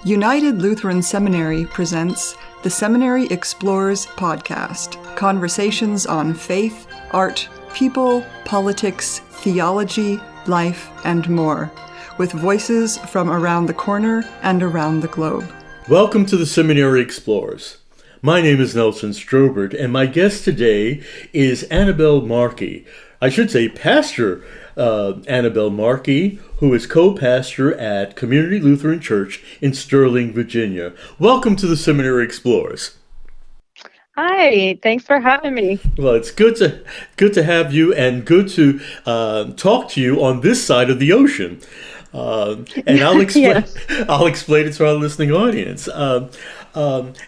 United Lutheran Seminary presents the Seminary Explores podcast, conversations on faith, art, people, politics, theology, life, and more, with voices from around the corner and around the globe. Welcome to the Seminary Explores. My name is Nelson Strobert, and my guest today is Annabelle Markey. I should say Pastor Annabelle Markey, who is co-pastor at Community Lutheran Church in Sterling, Virginia. Welcome to the Seminary Explores. Hi, thanks for having me. Well, it's good to have you, and good to talk to you on this side of the ocean. And I'll explain. Yes. I'll explain it to our listening audience.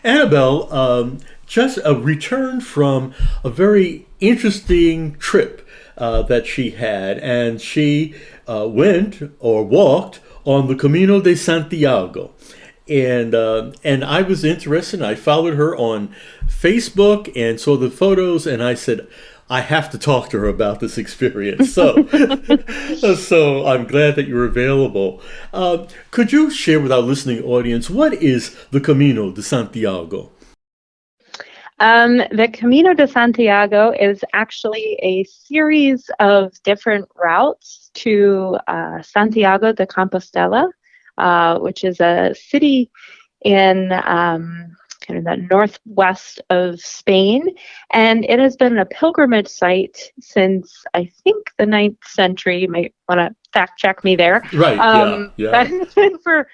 Annabelle just returned from a very interesting trip that she had, and she went or walked on the Camino de Santiago. And I was interested. I followed her on Facebook and saw the photos, and I said, I have to talk to her about this experience. So, so I'm glad that you're available. Could you share with our listening audience, what is the Camino de Santiago? The Camino de Santiago is actually a series of different routes to Santiago de Compostela, which is a city in kind of the northwest of Spain, and it has been a pilgrimage site since I think the 9th century. You might want to fact check me there. Right. Yeah. That has been for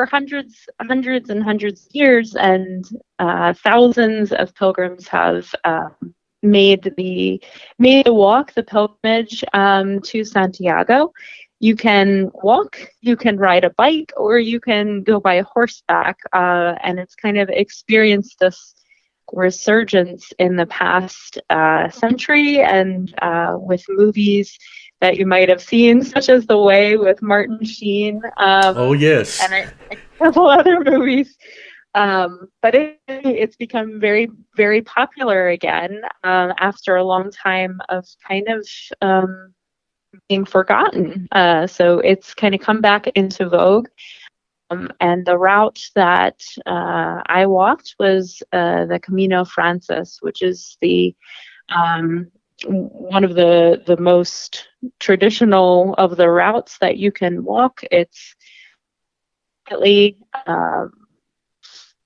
hundreds and hundreds of years, and thousands of pilgrims have made the walk, the pilgrimage to Santiago. You can walk, you can ride a bike, or you can go by horseback, and it's kind of experienced this resurgence in the past century, and with movies that you might have seen, such as The Way with Martin Sheen. Oh, yes. And a couple other movies. But it's become very, very popular again after a long time of kind of being forgotten. So it's kind of come back into vogue. And the route that I walked was the Camino Francis, which is the one of the most traditional of the routes that you can walk. It's at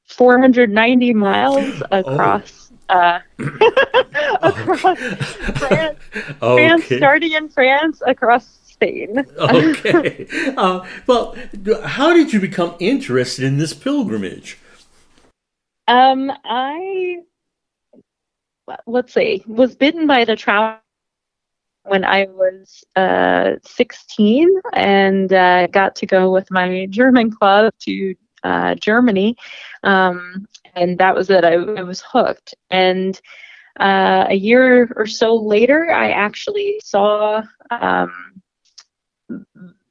490 miles across across France, France, starting in France, across Spain. Okay. Well, how did you become interested in this pilgrimage? Was bitten by the travel when I was 16, and got to go with my German club to Germany, and that was it. I was hooked. And a year or so later, I actually saw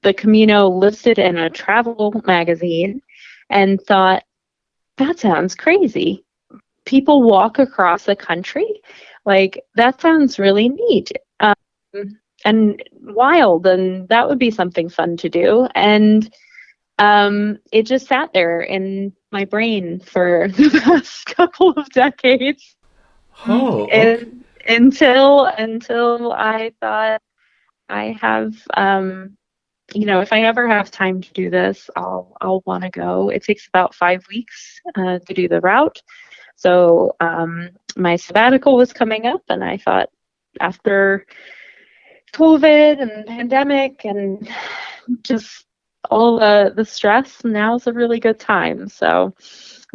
the Camino listed in a travel magazine and thought, that sounds crazy. People walk across the country? Like, that sounds really neat and wild, and that would be something fun to do. And it just sat there in my brain for the past couple of decades. Oh, okay. Until I thought, I have, if I ever have time to do this, I'll want to go. It takes about 5 weeks to do the route. So my sabbatical was coming up, and I thought, after COVID and pandemic and just all the stress, now's a really good time. So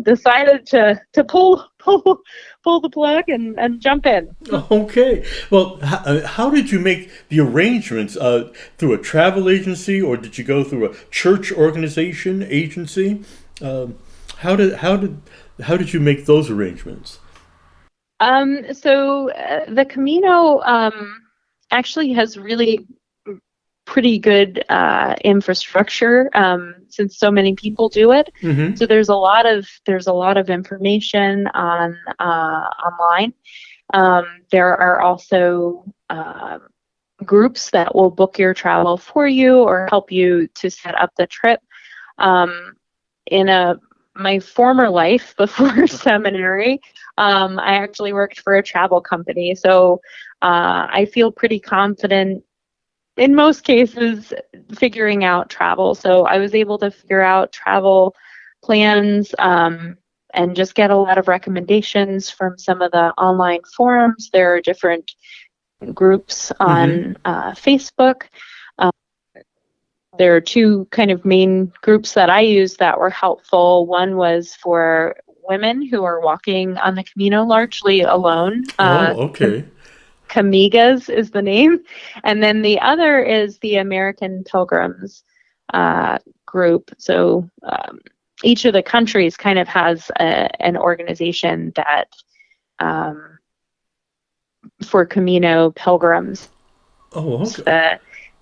decided to pull the plug and jump in. Okay. Well, how did you make the arrangements? Through a travel agency, or did you go through a church organization agency? How did you make those arrangements? So the Camino actually has really pretty good infrastructure, since so many people do it. Mm-hmm. So there's a lot of information on online. There are also groups that will book your travel for you or help you to set up the trip. in my former life before seminary, I actually worked for a travel company. So I feel pretty confident in most cases figuring out travel. So I was able to figure out travel plans and just get a lot of recommendations from some of the online forums. There are different groups on Facebook. There are two kind of main groups that I used that were helpful. One was for women who are walking on the Camino largely alone. Okay. Camigas is the name. And then the other is the American Pilgrims group. So each of the countries kind of has an organization that for Camino pilgrims. Oh, okay.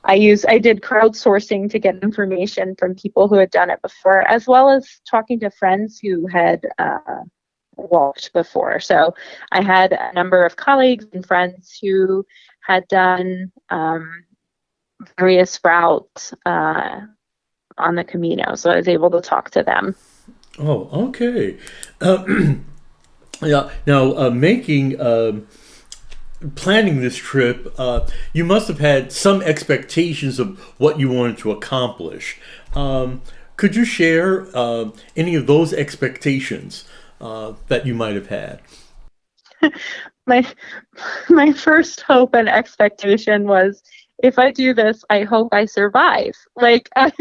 I did crowdsourcing to get information from people who had done it before, as well as talking to friends who had walked before. So I had a number of colleagues and friends who had done various routes on the Camino. So I was able to talk to them. Oh, okay. Yeah. Now, planning this trip, you must have had some expectations of what you wanted to accomplish. Could you share any of those expectations that you might have had? My first hope and expectation was, if I do this, I hope I survive. Like I've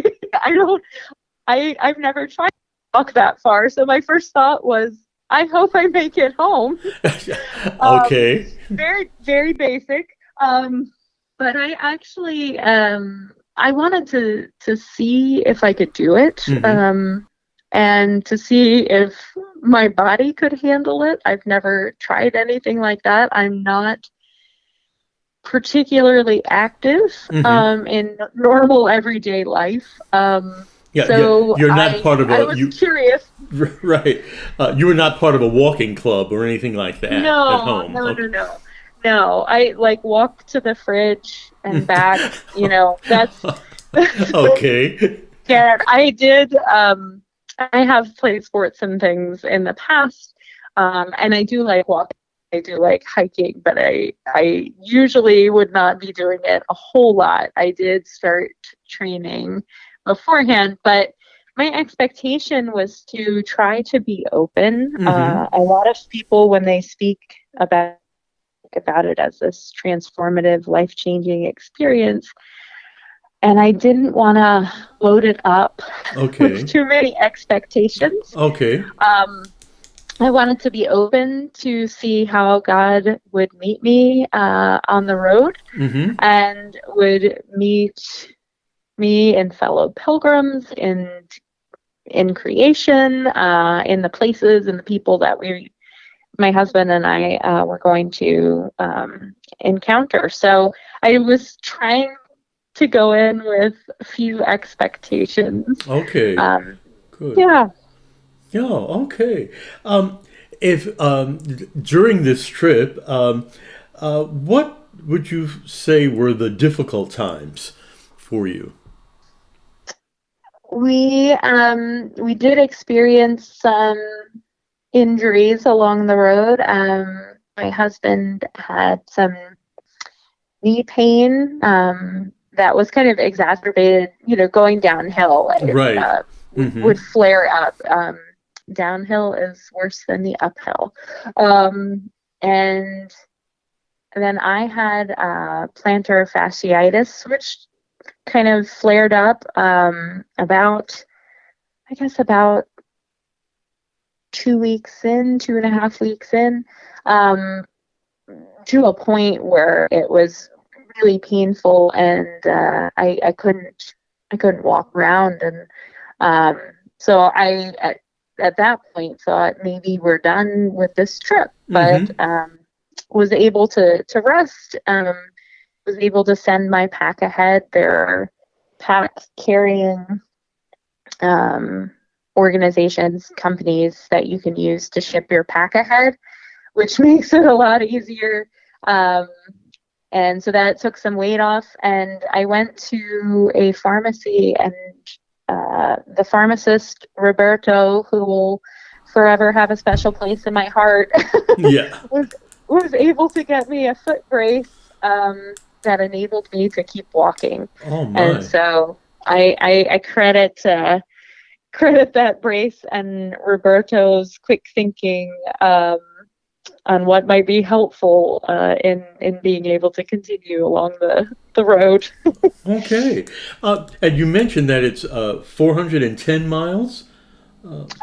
never tried to walk that far, so my first thought was, I hope I make it home. Okay. Very, very basic. But I actually, I wanted to see if I could do it, and to see if my body could handle it. I've never tried anything like that. I'm not particularly active in normal everyday life. Yeah, so you're not part of I was curious. Right. You were not part of a walking club or anything like that at home. No. I walk to the fridge and back. That's okay. Yeah, I did. I have played sports and things in the past, and I do like walking. I do like hiking, but I usually would not be doing it a whole lot. I did start training beforehand, but my expectation was to try to be open. A lot of people, when they speak about it as this transformative, life-changing experience, and I didn't want to load it up with too many expectations. Okay. I wanted to be open to see how God would meet me on the road, and would meet me and fellow pilgrims in creation, in the places and the people that my husband and I were going to encounter. So I was trying to go in with a few expectations. Okay. Good. Yeah. Yeah. Okay. If during this trip, what would you say were the difficult times for you? We did experience some injuries along the road. My husband had some knee pain that was kind of exacerbated, going downhill. Right. Would flare up. Downhill is worse than the uphill. And then I had plantar fasciitis, which kind of flared up about 2.5 weeks in, to a point where it was really painful, and I couldn't walk around, and so I at that point thought maybe we're done with this trip, but was able to rest. Was able to send my pack ahead. There are pack carrying organizations, companies that you can use to ship your pack ahead, which makes it a lot easier. And so that took some weight off. And I went to a pharmacy and the pharmacist Roberto, who will forever have a special place in my heart, Yeah. was able to get me a foot brace that enabled me to keep walking. Oh And my. so I credit that brace and Roberto's quick thinking on what might be helpful in being able to continue along the road. Okay. And you mentioned that it's 410 miles?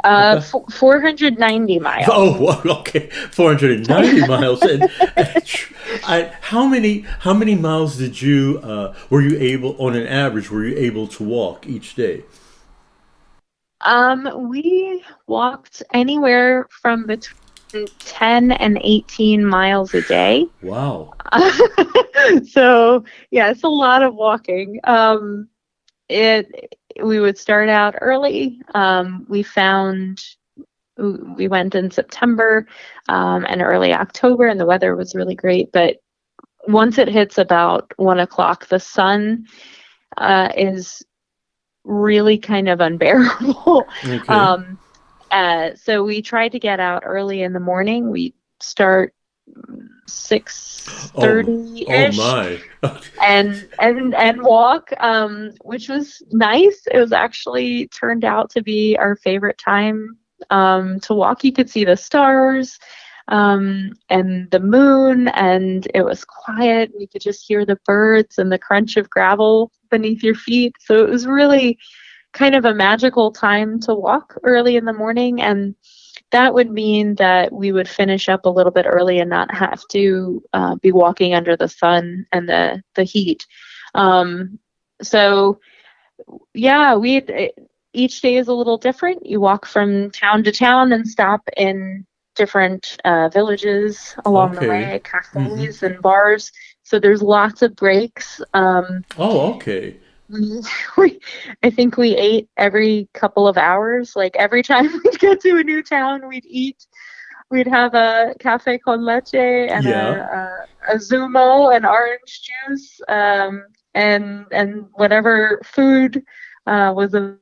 About, 490 miles. oh, well, okay. 490 miles. How many miles did you were you able on an average were you able to walk each day? We walked anywhere from between 10 and 18 miles a day. Wow. So yeah, it's a lot of walking. It we would start out early. We went in September and early October, and the weather was really great. But once it hits about 1 o'clock, the sun is really kind of unbearable. Okay. So we tried to get out early in the morning. We start Oh, 6:30 oh ish my. and walk, which was nice. It was actually turned out to be our favorite time to walk. You could see the stars and the moon, and it was quiet. You could just hear the birds and the crunch of gravel beneath your feet. So it was really kind of a magical time to walk early in the morning, and that would mean that we would finish up a little bit early and not have to be walking under the sun and the heat. So yeah, each day is a little different. You walk from town to town and stop in different villages along the Okay. way, Hmm. cafes and bars. So there's lots of breaks. Oh, okay. we, I think we ate every couple of hours. Like every time we'd get to a new town, we'd eat. We'd have a cafe con leche and Yeah. a zumo and orange juice, and whatever food was a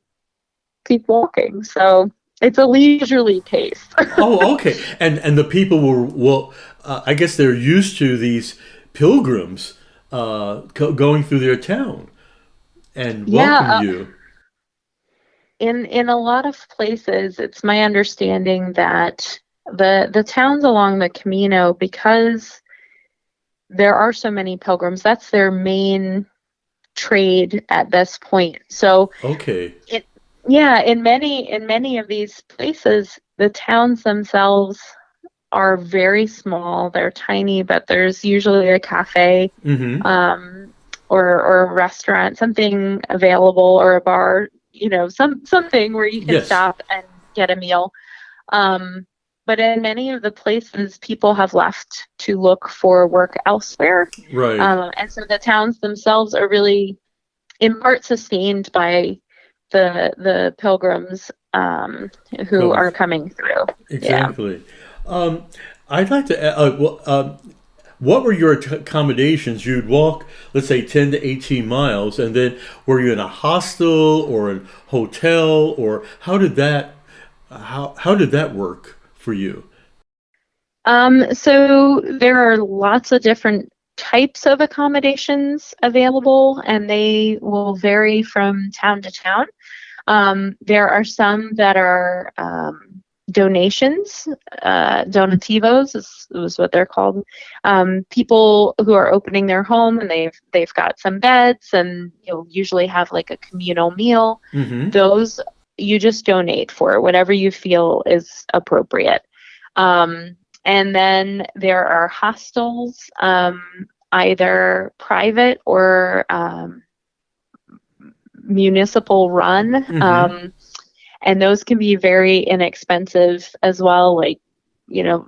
keep walking. So it's a leisurely pace. Oh, okay. And the people were well. I guess they're used to these pilgrims going through their town and Yeah, welcome you. in a lot of places, it's my understanding that the towns along the Camino, because there are so many pilgrims, that's their main trade at this point. So Okay. it yeah, in many of these places, the towns themselves are very small. They're tiny, but there's usually a cafe Mm-hmm. um, or a restaurant, something available, or a bar, something where you can Yes. stop and get a meal. Um, but in many of the places, people have left to look for work elsewhere. Right. And so the towns themselves are really, in part, sustained by the pilgrims who Come. are coming through. Yeah. Exactly. Um, I'd like to. What were your accommodations? You'd walk, let's say, 10 to 18 miles, and then were you in a hostel or a hotel, or how did that work for you? So there are lots of different types of accommodations available, and they will vary from town to town. There are some that are donations, donativos is what they're called. People who are opening their home, and they've got some beds, and you'll usually have like a communal meal. Mm-hmm. Those you just donate for whatever you feel is appropriate. And then there are hostels, either private or municipal run. Mm-hmm. And those can be very inexpensive as well, like, you know,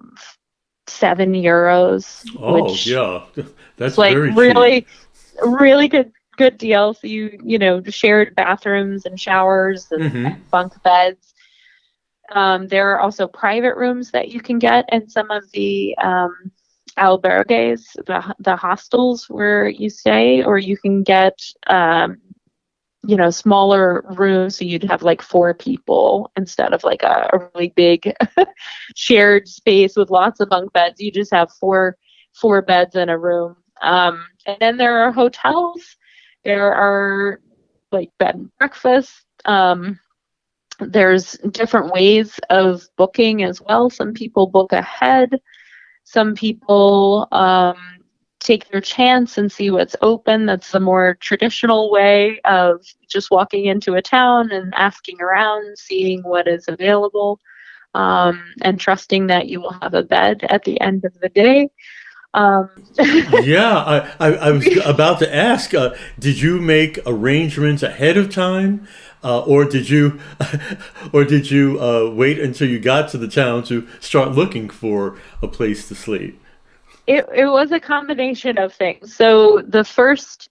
€7, Oh, which yeah. is That's like very cheap. really, really good deal. So shared bathrooms and showers and Mm-hmm. bunk beds. There are also private rooms that you can get in some of the albergues, the hostels where you stay, or you can get smaller rooms, so you'd have like 4 people instead of like a really big shared space with lots of bunk beds. You just have four beds in a room. And then there are hotels. There are like bed and breakfast. There's different ways of booking as well. Some people book ahead. Some people take their chance and see what's open. That's the more traditional way of just walking into a town and asking around, seeing what is available, and trusting that you will have a bed at the end of the day. Yeah, I was about to ask, did you make arrangements ahead of time, or did you, or did you wait until you got to the town to start looking for a place to sleep? It was a combination of things. So the first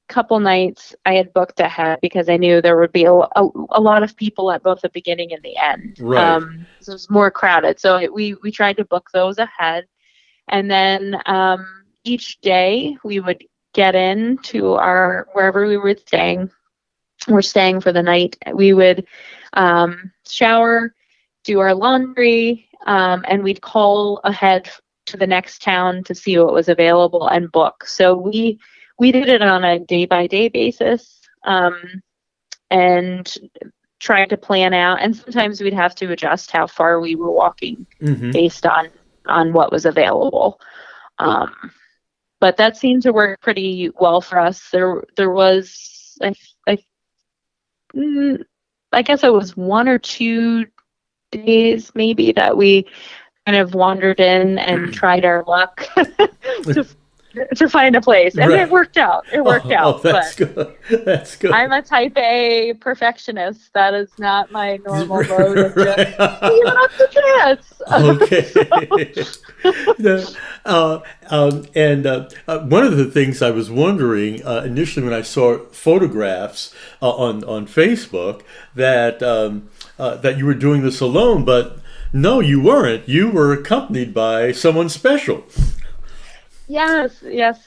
couple nights I had booked ahead because I knew there would be a lot of people at both the beginning and the end. Right. So it was more crowded. So we tried to book those ahead. And then each day we would get into wherever we were staying. We're staying for the night. We would shower, do our laundry, and we'd call ahead to the next town to see what was available and book. So we did it on a day-by-day basis, and tried to plan out. And sometimes we'd have to adjust how far we were walking based on what was available. But that seemed to work pretty well for us. There was, I guess it was 1 or 2 days maybe that we kind of wandered in and tried our luck to find a place, and Right. it worked out. Oh, that's But good. That's good. I'm a type A perfectionist. That is not my normal mode of just giving up the chance. Okay. And one of the things I was wondering initially when I saw photographs on Facebook that you were doing this alone, but no, you weren't. You were accompanied by someone special. Yes.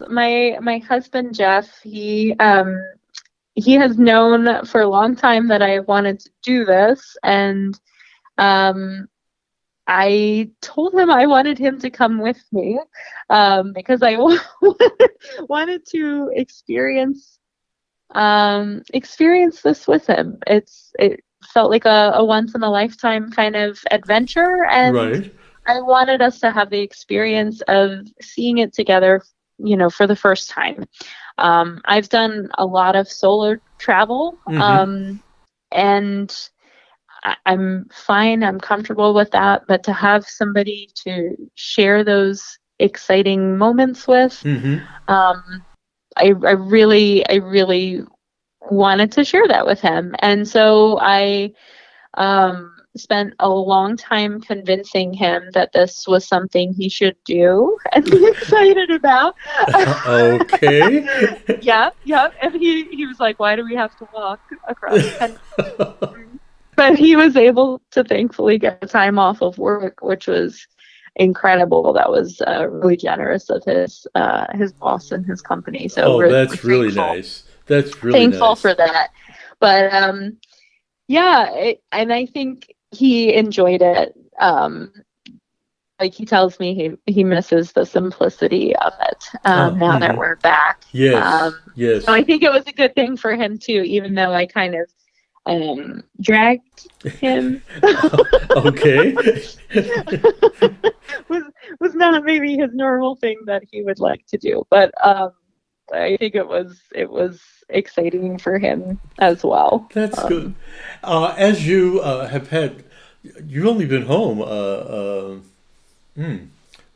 My husband Jeff, he has known for a long time that I wanted to do this, and I told him I wanted him to come with me, because I wanted to experience this with him. It felt like a once in a lifetime kind of adventure, and Right. I wanted us to have the experience of seeing it together, for the first time. I've done a lot of solo travel, and I'm fine. I'm comfortable with that. But to have somebody to share those exciting moments with, I really wanted to share that with him. And so I spent a long time convincing him that this was something he should do and be excited about. Okay. Yeah. And he was like, "Why do we have to walk across the country?" But he was able to thankfully get the time off of work, which was incredible. That was really generous of his boss and his company. So Oh, we're that's really thankful. nice. That's really Thankful nice. for that. But and I think he enjoyed it. Like he tells me he misses the simplicity of it now that we're back. Yes. Yes. So I think it was a good thing for him too, even though I kind of dragged him. Okay. was not maybe his normal thing that he would like to do, but I think it was exciting for him as well. That's good. As you you've only been home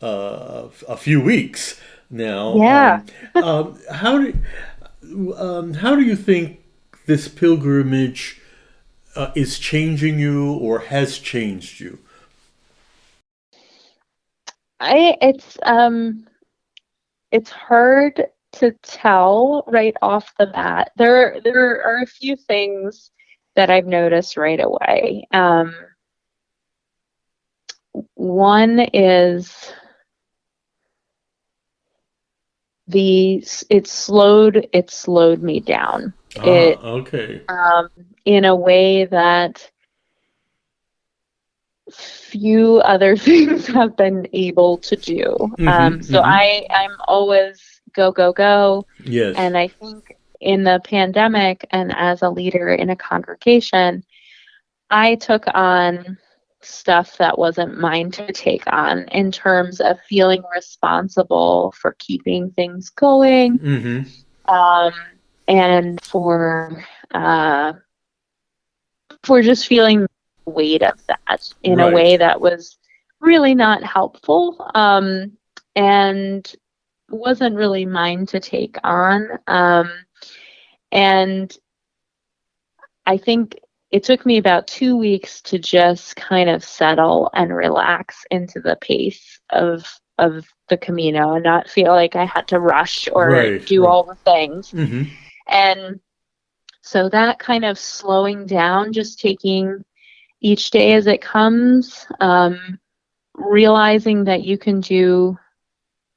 a few weeks now. Yeah. How do you think this pilgrimage is changing you or has changed you? It's hard to tell right off the bat. There are a few things that I've noticed right away. One is it slowed me down. Okay. In a way that few other things have been able to do. So I'm always go, go, go. Yes. And I think in the pandemic and as a leader in a congregation, I took on stuff that wasn't mine to take on in terms of feeling responsible for keeping things going, and for just feeling the weight of that in a way that was really not helpful, and wasn't really mine to take on. And I think it took me about 2 weeks to just kind of settle and relax into the pace of the Camino and not feel like I had to rush or do all the things. And so that kind of slowing down, just taking each day as it comes, realizing that you can do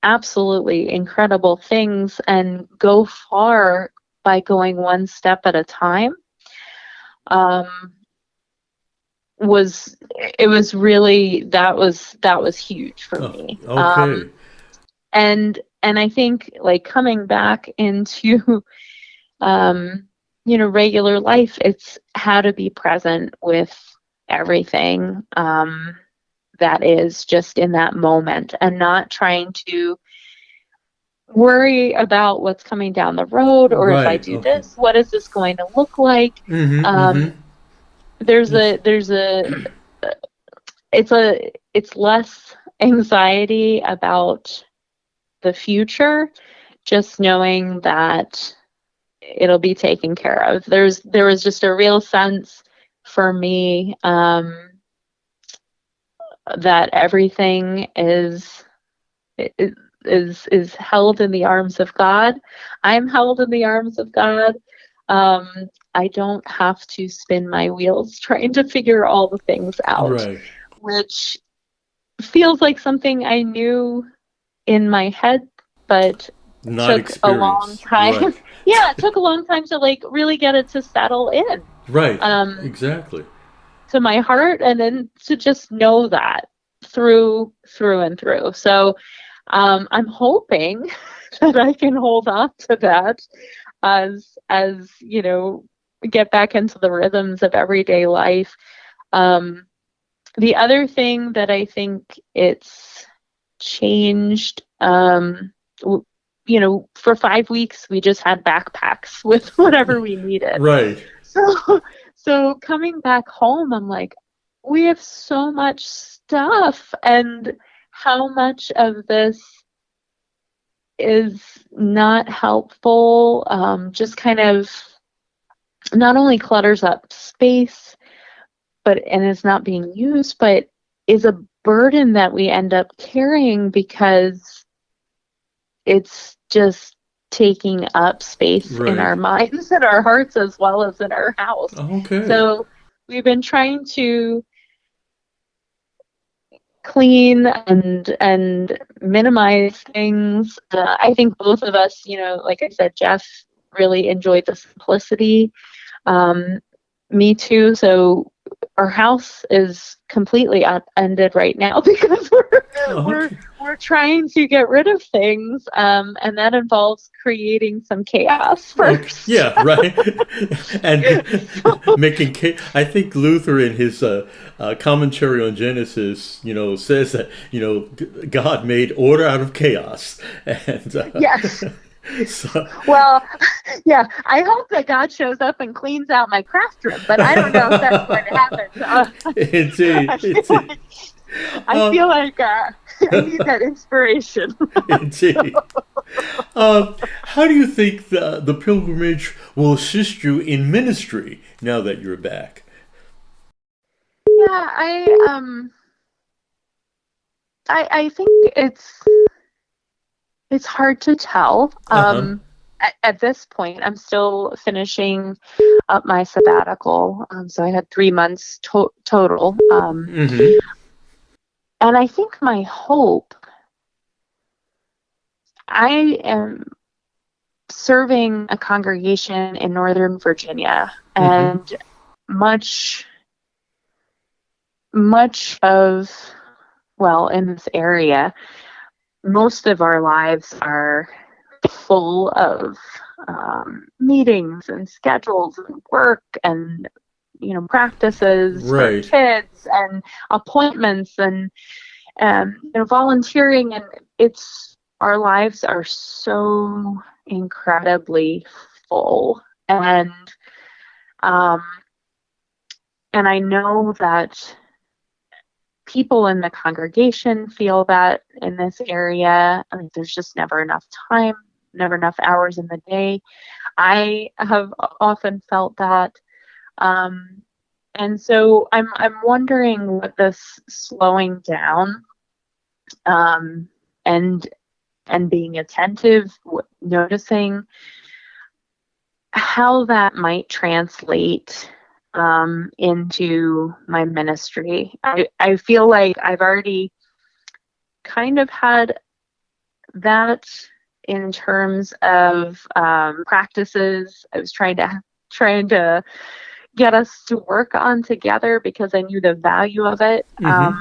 absolutely incredible things and go far by going one step at a time, was huge for me. Okay. And I think, like, coming back into regular life, it's how to be present with everything that is just in that moment, and not trying to worry about what's coming down the road, or if I do this, what is this going to look like? It's less anxiety about the future, just knowing that it'll be taken care of. There was just a real sense for me that everything is held in the arms of God. I'm held in the arms of God. I don't have to spin my wheels trying to figure all the things out, which feels like something I knew in my head, but took a long time. Yeah, it took a long time to, like, really get it to settle in. Exactly. To my heart, and then to just know that through and through. So I'm hoping that I can hold on to that as get back into the rhythms of everyday life. The other thing that I think it's changed, for 5 weeks we just had backpacks with whatever we needed. So coming back home, I'm like, we have so much stuff, and how much of this is not helpful, just kind of not only clutters up space, and is not being used, but is a burden that we end up carrying because it's just taking up space in our minds and our hearts, as well as in our house. So we've been trying to clean and minimize things. I think both of us, like I said, Jeff really enjoyed the simplicity. Me too. So our house is completely upended right now because we're trying to get rid of things, and that involves creating some chaos first. And making chaos. I think Luther, in his commentary on Genesis, says that God made order out of chaos, and yes. So. Well, yeah, I hope that God shows up and cleans out my craft room, but I don't know if that's going to happen. Indeed. I feel like I need that inspiration. Indeed. How do you think the pilgrimage will assist you in ministry now that you're back? Yeah, I think it's hard to tell. At this point, I'm still finishing up my sabbatical. So I had 3 months total. And I think my hope, I am serving a congregation in Northern Virginia, Mm-hmm. and much of, well, in this area, most of our lives are full of meetings and schedules and work and practices for Right. kids and appointments and volunteering, and it's our lives are so incredibly full, um, and I know that people in the congregation feel that in this area. I mean, there's just never enough time, never enough hours in the day. I have often felt that. Um, and so I'm wondering what this slowing down, um, and being attentive, noticing how that might translate into my ministry. I feel like I've already kind of had that in terms of practices. I was trying to get us to work on together because I knew the value of it, Mm-hmm.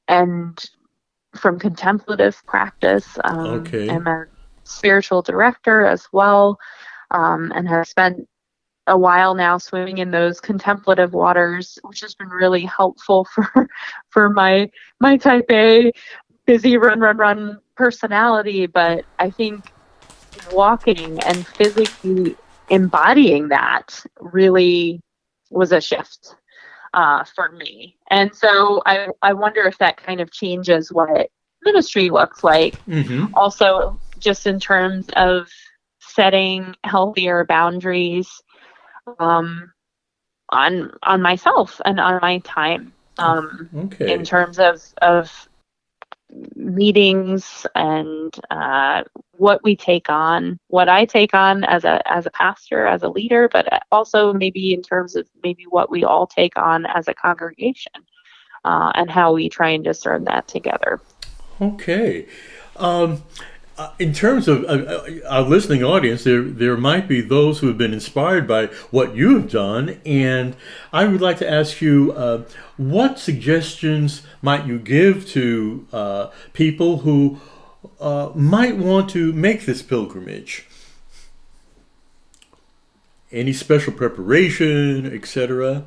and from contemplative practice. Okay. I'm a spiritual director as well, and have spent a while now swimming in those contemplative waters, which has been really helpful for my type A busy run personality. But I think walking and physically embodying that really was a shift for me. And so I wonder if that kind of changes what ministry looks like. Mm-hmm. Also, just in terms of setting healthier boundaries on myself and on my time, in Okay. terms of meetings and what we take on, what I take on as a pastor, as a leader, but also maybe in terms of maybe what we all take on as a congregation, and how we try and discern that together. Okay. Um, in terms of our listening audience, there might be those who have been inspired by what you have done, and I would like to ask you, what suggestions might you give to people who might want to make this pilgrimage? Any special preparation, etc.?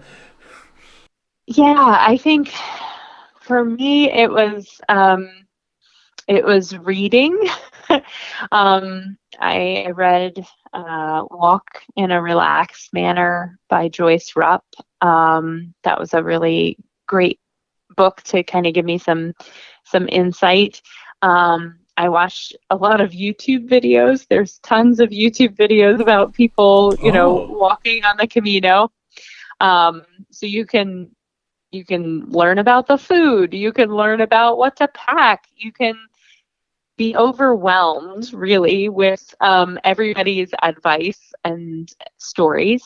Yeah, I think for me it was reading. I read Walk in a Relaxed Manner by Joyce Rupp. That was a really great book to kind of give me some insight. I watched a lot of YouTube videos. There's tons of YouTube videos about people, Oh, walking on the Camino. So you can learn about the food. You can learn about what to pack. You can be overwhelmed really with everybody's advice and stories.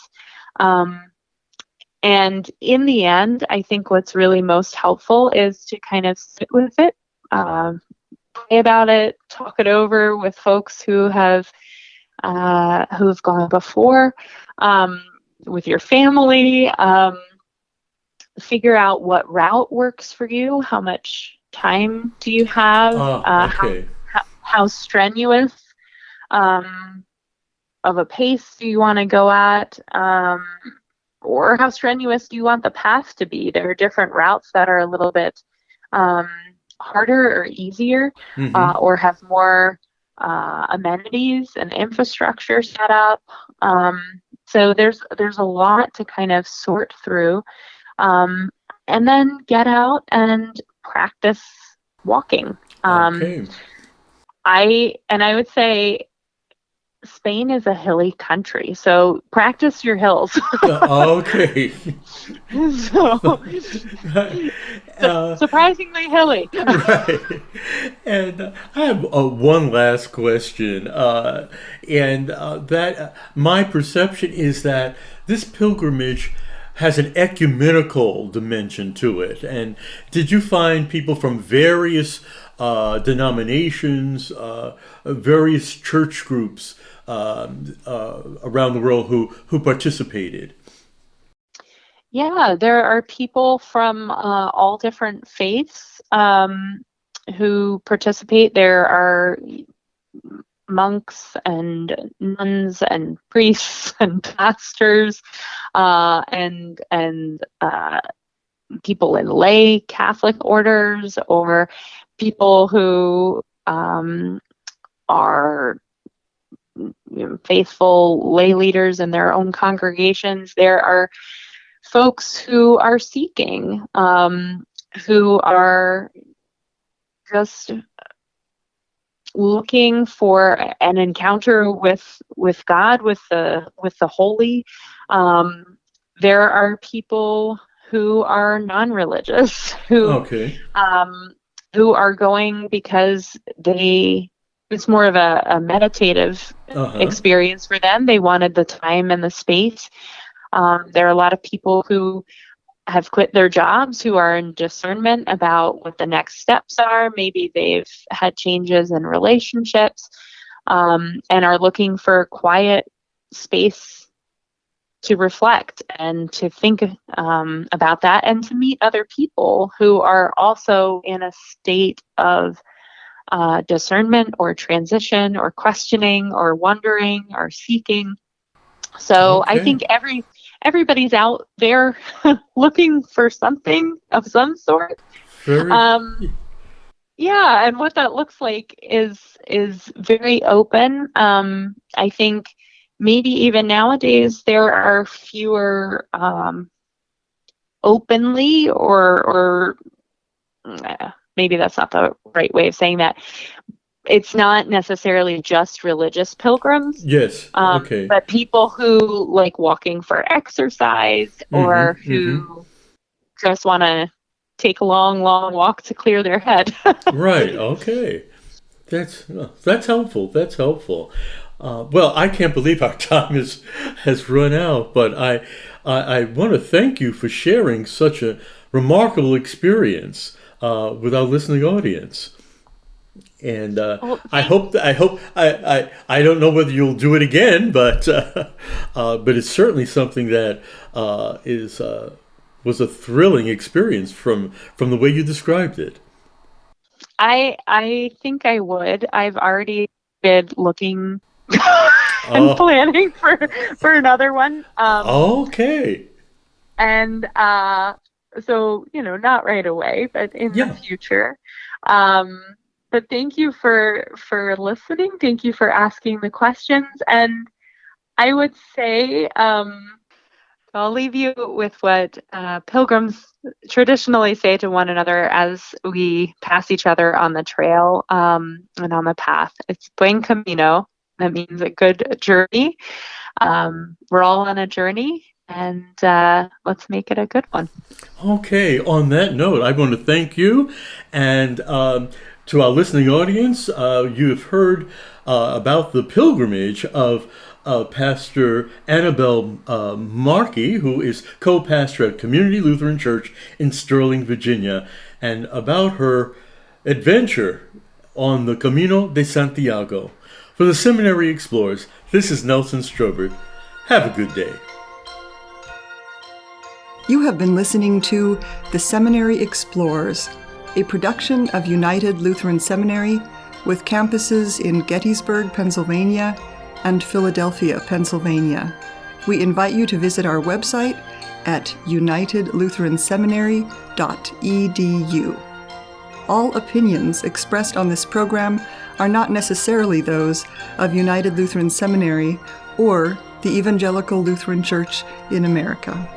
And in the end, I think what's really most helpful is to kind of sit with it, pray about it, talk it over with folks who have gone before, with your family. Figure out what route works for you. How much time do you have? okay. How strenuous of a pace do you want to go at? Or how strenuous do you want the path to be? There are different routes that are a little bit harder or easier, Mm-hmm. or have more amenities and infrastructure set up. So there's a lot to kind of sort through. And then get out and practice walking. Okay. I would say Spain is a hilly country, so practice your hills. Okay. So, uh, surprisingly hilly. right. And I have one last question, and that my perception is that this pilgrimage has an ecumenical dimension to it. And did you find people from various denominations, various church groups around the world who participated. Yeah, there are people from all different faiths who participate. There are monks and nuns and priests and pastors and people in lay Catholic orders, or people who are faithful lay leaders in their own congregations. There are folks who are seeking, who are just looking for an encounter with God, with the holy. There are people who are non-religious, who are going because it's more of a meditative experience for them. They wanted the time and the space. There are a lot of people who have quit their jobs, who are in discernment about what the next steps are. Maybe they've had changes in relationships, and are looking for quiet space to reflect and to think about that, and to meet other people who are also in a state of discernment or transition or questioning or wondering or seeking. So I think everybody's out there looking for something of some sort. Yeah, and what that looks like is very open. I think maybe even nowadays there are fewer openly, or maybe that's not the right way of saying that. It's not necessarily just religious pilgrims. Yes. Okay. But people who like walking for exercise, or who just want to take a long walk to clear their head. Right. Okay. That's helpful. That's helpful. Well, I can't believe our time has run out, but I want to thank you for sharing such a remarkable experience with our listening audience. And I don't know whether you'll do it again, but it's certainly something that was a thrilling experience from the way you described it. I think I would. I've already been looking and planning for another one. Okay. And so not right away, but in the future. But thank you for listening. Thank you for asking the questions. And I would say, I'll leave you with what pilgrims traditionally say to one another as we pass each other on the trail and on the path. It's buen camino. That means a good journey. We're all on a journey, and let's make it a good one. Okay. On that note, I want to thank you, and to our listening audience, you have heard about the pilgrimage of Pastor Annabelle Markey, who is co-pastor at Community Lutheran Church in Sterling, Virginia, and about her adventure on the Camino de Santiago. For the Seminary Explorers, this is Nelson Strobert. Have a good day. You have been listening to The Seminary Explorers, a production of United Lutheran Seminary with campuses in Gettysburg, Pennsylvania and Philadelphia, Pennsylvania. We invite you to visit our website at unitedlutheranseminary.edu. All opinions expressed on this program are not necessarily those of United Lutheran Seminary or the Evangelical Lutheran Church in America.